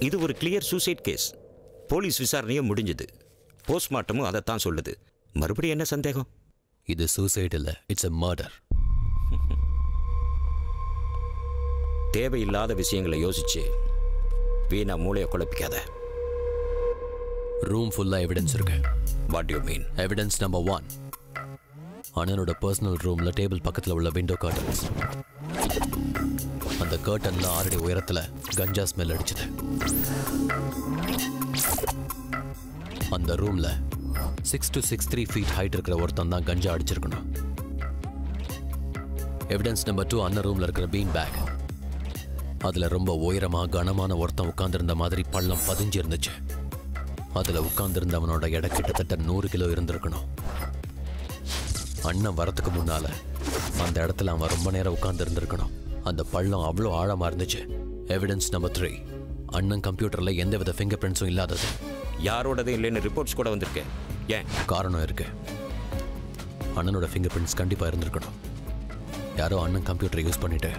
இது ஒரு clear suicide case. Police விசாரணையும் முடிஞ்சது. போஸ்ட்மார்ட்டமும் அதைத்தான் சொல்லுது. மறுபடியும் என்ன சந்தேகம்? இது சூசைட் இல்ல, இட்ஸ் a மர்டர். தேவையில்லாத விஷயங்களை யோசிச்சு வீணா மூளையை குழப்பிக்காத. ரூம் ஃபுல்லா எவிடன்ஸ் இருக்கு. What you mean? Evidence number 1, அண்ணனோட பர்சனல் ரூம்ல டேபிள் பக்கத்துல உள்ள விண்டோ கர்டன்ஸ். அந்த கர்டன்ல 6 அடி உயரத்துல கஞ்சா ஸ்மெல் அடிச்சது. அந்த ரூம்ல 6 to 6'3" ஃபீட் ஹைட் இருக்கிற ஒருத்தன் தான் கஞ்சா அடிச்சிருக்கணும். எவிடன்ஸ் நம்பர் 2, அண்ணன் ரூம்ல இருக்கிற பீன் பேக். அதுல ரொம்ப உயரமா கனமான ஒருத்தன் உட்கார்ந்திருந்த மாதிரி பள்ளம் பதிஞ்சு இருந்துச்சு. அதுல உட்கார்ந்திருந்தவனோட எடை கிட்டத்தட்ட 100 கிலோ இருந்திருக்கணும். அண்ணன் வரத்துக்கு முன்னால அந்த இடத்துல அவன் ரொம்ப நேரம் உட்கார்ந்து இருந்திருக்கணும். அந்த பள்ளம் அவ்வளோ ஆழமா இருந்துச்சு. எவிடன்ஸ் நம்பர் 3, அண்ணன் கம்ப்யூட்டர்ல எந்தவித ஃபிங்கர் பிரிண்ட்ஸும் இல்லாதது. யாரோடதும் இல்லைன்னு ரிப்போர்ட்ஸ் கூட வந்திருக்கு. ஏன்? காரணம் இருக்கு. அண்ணனோட ஃபிங்கர் பிரிண்ட்ஸ் கண்டிப்பா இருந்திருக்கணும். யாரோ அண்ணன் கம்ப்யூட்டரை யூஸ் பண்ணிட்டு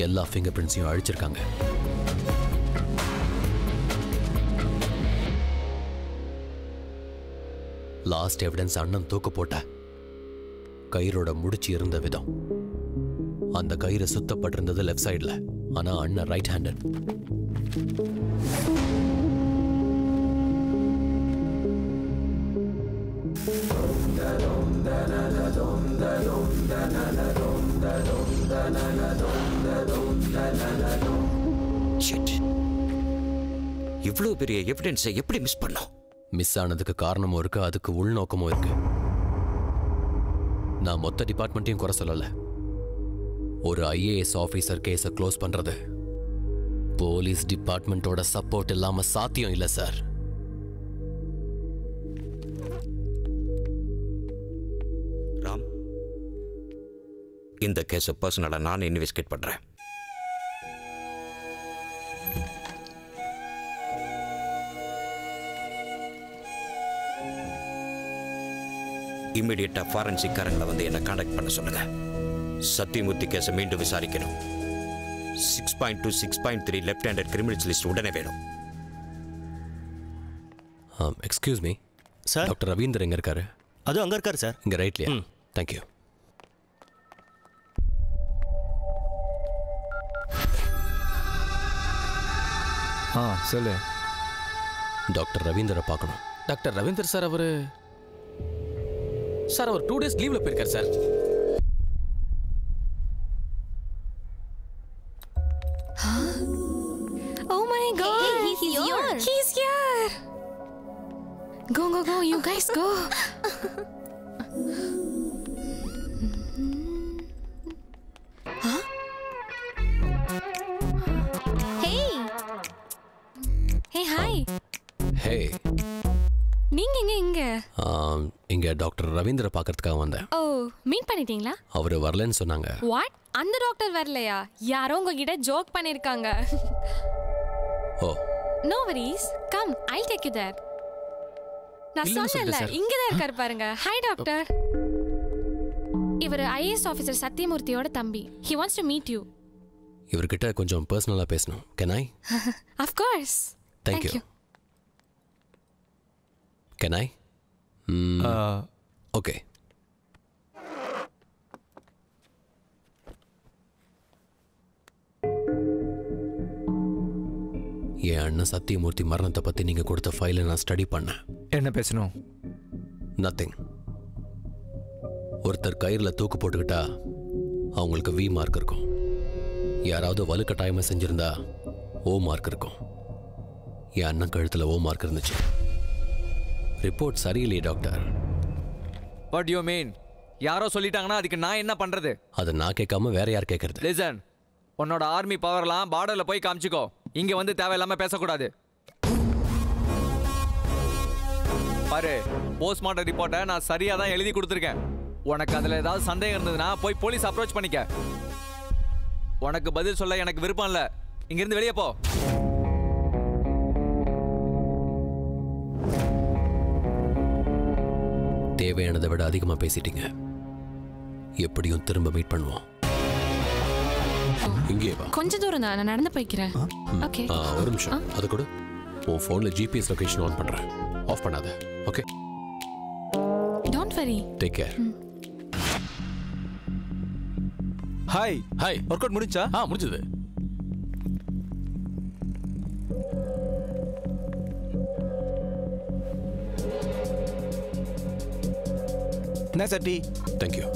எல்லா ஃபிங்கர் பிரிண்ட்ஸையும் அழிச்சிருக்காங்க. லாஸ்ட் எவிடன்ஸ் அண்ணன் தூக்கு போட்ட கயிறோட முடிச்சு இருந்த விதம். அந்த கயிறு சுத்தப்பட்டிருந்தது லெஃப்ட் சைட்ல, ஆனா அண்ணன் ரைட் ஹேண்டட். இவ்வளவு பெரிய எவிடன்ஸை எப்படி மிஸ் பண்ணோம்? மிஸ் ஆனதுக்கு காரணமும் இருக்கு, அதுக்கு உள்நோக்கமும் இருக்கு. நான் மொத்த டிபார்ட்மெண்ட்டையும் குறை சொல்லல. ஒரு IAS ஆபீசர் கேஸை க்ளோஸ் பண்றது போலீஸ் டிபார்ட்மெண்டோட சப்போர்ட் இல்லாம சாத்தியம் இல்ல சார். ராம், இந்த கேஸை பர்சனலா நான் இன்வெஸ்டிகேட் பண்றேன். இம்மிடியட்டா ஃபாரன்சிக் காரங்களை வந்து என்ன கான்டாக்ட் பண்ண சொல்லுங்க. சத்தியமூர்த்தி கேஸை மீண்டும் விசாரிக்கணும். 6.2 6.3 லெஃப்ட் ஹேண்டட் கிரிமினல்ஸ் லிஸ்ட் உடனே வேணும். Excuse me sir. Doctor Ravinder எங்க இருக்காரு? அது அங்க இருக்காரு சார். இங்க ரைட்லயா? தேங்க்யூ. சொல்லு. டாக்டர் ரவீந்தரை பார்க்கணும். டாக்டர் ரவீந்தர் சார் அவர் 2 days லீவ்ல போயிருக்காரு sir. Oh my god, hey, he's here. He's here. Go, you guys go. Huh? Hey. Hey, hi. Hey. நீங்க இங்க இங்க டாக்டர் ரவீந்தரை பார்க்கறதுக்காக வந்தேன். ஓ, மீட் பண்ணிட்டீங்களா? அவரு வரலன்னு சொன்னாங்க. வாட்? அந்த டாக்டர் வரலையா? யாரோ உங்ககிட்ட ஜோக் பண்ணிருக்காங்க. Oh, no worries, come, I'll take you there. நான் சொன்னேன்ல, இங்க தான் இருக்காரு பாருங்க. Hi doctor. இவர் IAS ஆபீசர் சத்தியமூர்த்தியோட தம்பி. He wants to meet you. இவர்கிட்ட கொஞ்சம் பர்சனலா பேசணும். Can I? Of course. Thank you. Can I? Okay. என் அண்ணன் சத்தியமூர்த்தி மரணத்தை பத்தி நீங்க கொடுத்த ஃபைலை நான் ஸ்டடி பண்ணேன். என்ன பேசணும்? நத்திங். ஒருத்தர் கயிறுல தூக்கு போட்டுக்கிட்டா அவங்களுக்கு V மார்க் இருக்கும். யாராவது வலுக்கட்டாயமா செஞ்சிருந்தா O மார்க் இருக்கும். என் அண்ணன் கழுத்துல O மார்க் இருந்துச்சு. ரிப்போர்ட் சரியில்லையே டாக்டர். What you mean? யாரோ சொல்லிட்டாங்கன்னா அதுக்கு நான் என்ன பண்றது? அதை நான் கேட்காம வேற யார் கேட்கறது? லிசன், உன்னோட ஆர்மி பவர்லாம் பார்டர்ல போய் காமிச்சுக்கோ. இங்க வந்து தேவையில்லாம பேசக்கூடாது. பாரு, போஸ்ட்மார்ட்டம் ரிப்போர்ட்டை நான் சரியா தான் எழுதி கொடுத்துருக்கேன். உனக்கு அதுல ஏதாவது சந்தேகம் இருந்ததுன்னா போய் போலீஸ் அப்ரோச் பண்ணிக்க. உனக்கு பதில் சொல்ல எனக்கு விருப்பம் இல்ல. இங்க இருந்து வெளியே போ. தேவையானதை விட அதிகமா பேசிட்டீங்க. எப்படியும் திரும்ப மீட் பண்ணுவோம். இங்கே வா. கொஞ்ச தூரம் தான், நான் நடந்து போய்க்கிறேன். ஓகே. ஒரு நிமிஷம், அது கூட உன் ஃபோனில் ஜிபிஎஸ் லொகேஷன் ஆன் பண்ணுறேன். ஆஃப் பண்ணாத. Okay, don't worry. Take care. Hi hi. Work out முடிஞ்சா? முடிஞ்சது. என்ன சட்டி? தேங்க்யூ.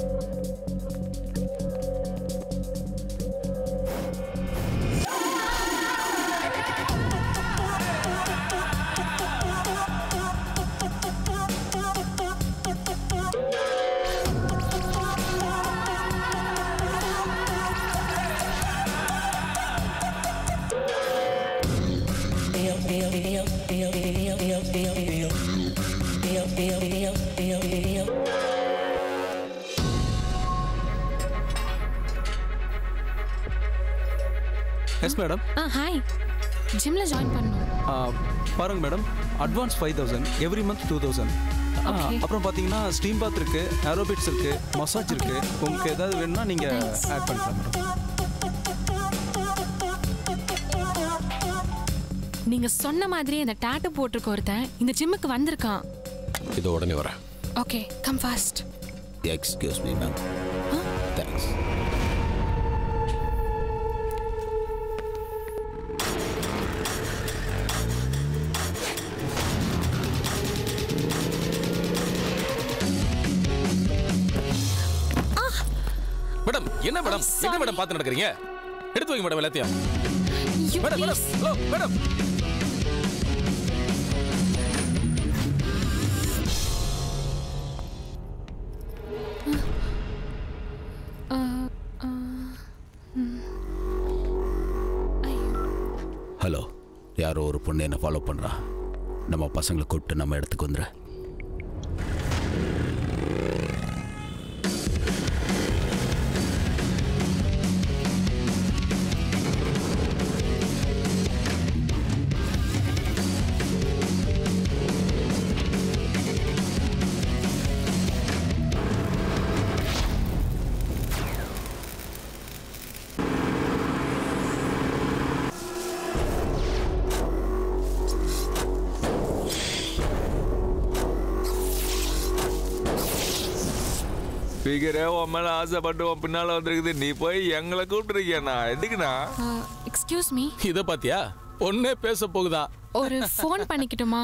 Yes madam. ஹாய். ஜிம்ல ஜாயின் பண்ணனும். பாருங்க மேடம், அட்வான்ஸ் 5000, எவ்ரி மந்த் 2000. அப்புறம் பார்த்தீங்கன்னா ஸ்டீம் பாத் இருக்கு, ஏரோபிக்ஸ் இருக்கு, மசாஜ் இருக்கு. உங்களுக்கு ஏதாவது வேணும்னா நீங்க ஆட் பண்ணிக்கலாம் மேடம். நீங்க சொன்ன மாதிரி அந்த டாட்டூ போட்டிருக்க ஒருத்தன் இந்த ஜிம்முக்கு வந்திருக்கான். இதோ உடனே வரேன். Okay, come fast. Excuse me ma'am. Thanks. Madam, என்ன மேடம்? என்ன மேடம் பார்த்து நடக்கிறீங்க? எடுத்து வைங்க மேடம் எல்லாத்தையும். Madam madam, hello madam. Hello, யாரோ ஒரு பொண்ணு என்ன ஃபாலோ பண்றா. நம்ம பசங்களை கூப்பிட்டு நம்ம இடத்துக்கு வந்துடுற. ஸ்பீக்கரே உன் மேல ஆசைப்பட்டு உன் பின்னால வந்திருக்குது, நீ போய் எங்களை கூப்பிட்டுருக்கியா? எதுக்குண்ணா? Excuse me. இத பாத்தியா? பொண்ணே பேச போகுதா? ஒரு ஃபோன் பண்ணிக்கிட்டுமா?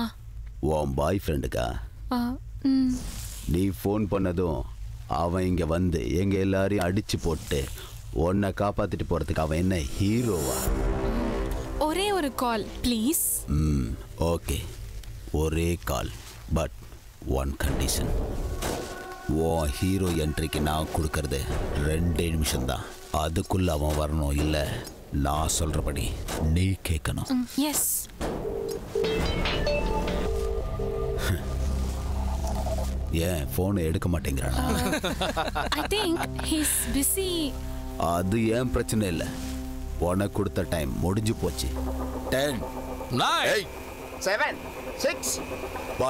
உன் பாய் ஃப்ரெண்டுக்கா? நீ ஃபோன் பண்ணதும் அவன் இங்க வந்து எங்க எல்லாரையும் அடிச்சு போட்டு உன்னை காப்பாத்திட்டு போறதுக்கு அவன் என்ன ஹீரோவா? ஒரே ஒரு கால் ப்ளீஸ். ஓகே, ஒரே கால். But one condition. உன் ஹீரோ என்ட்ரிக்கு நான் கொடுக்கறது 2 நிமிஷம்தான். அதுக்குள்ள அவன் வரணும், இல்லை நான் சொல்றபடி நீ கேட்கணும். எஸ். ஏன் ஃபோனை எடுக்க மாட்டேங்கிறானா? I think he is busy. அது ஏன் பிரச்சனை இல்லை. உனக்கு கொடுத்த டைம் முடிஞ்சு போச்சு. 10 9 7 6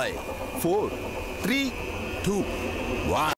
5 4 3 2 1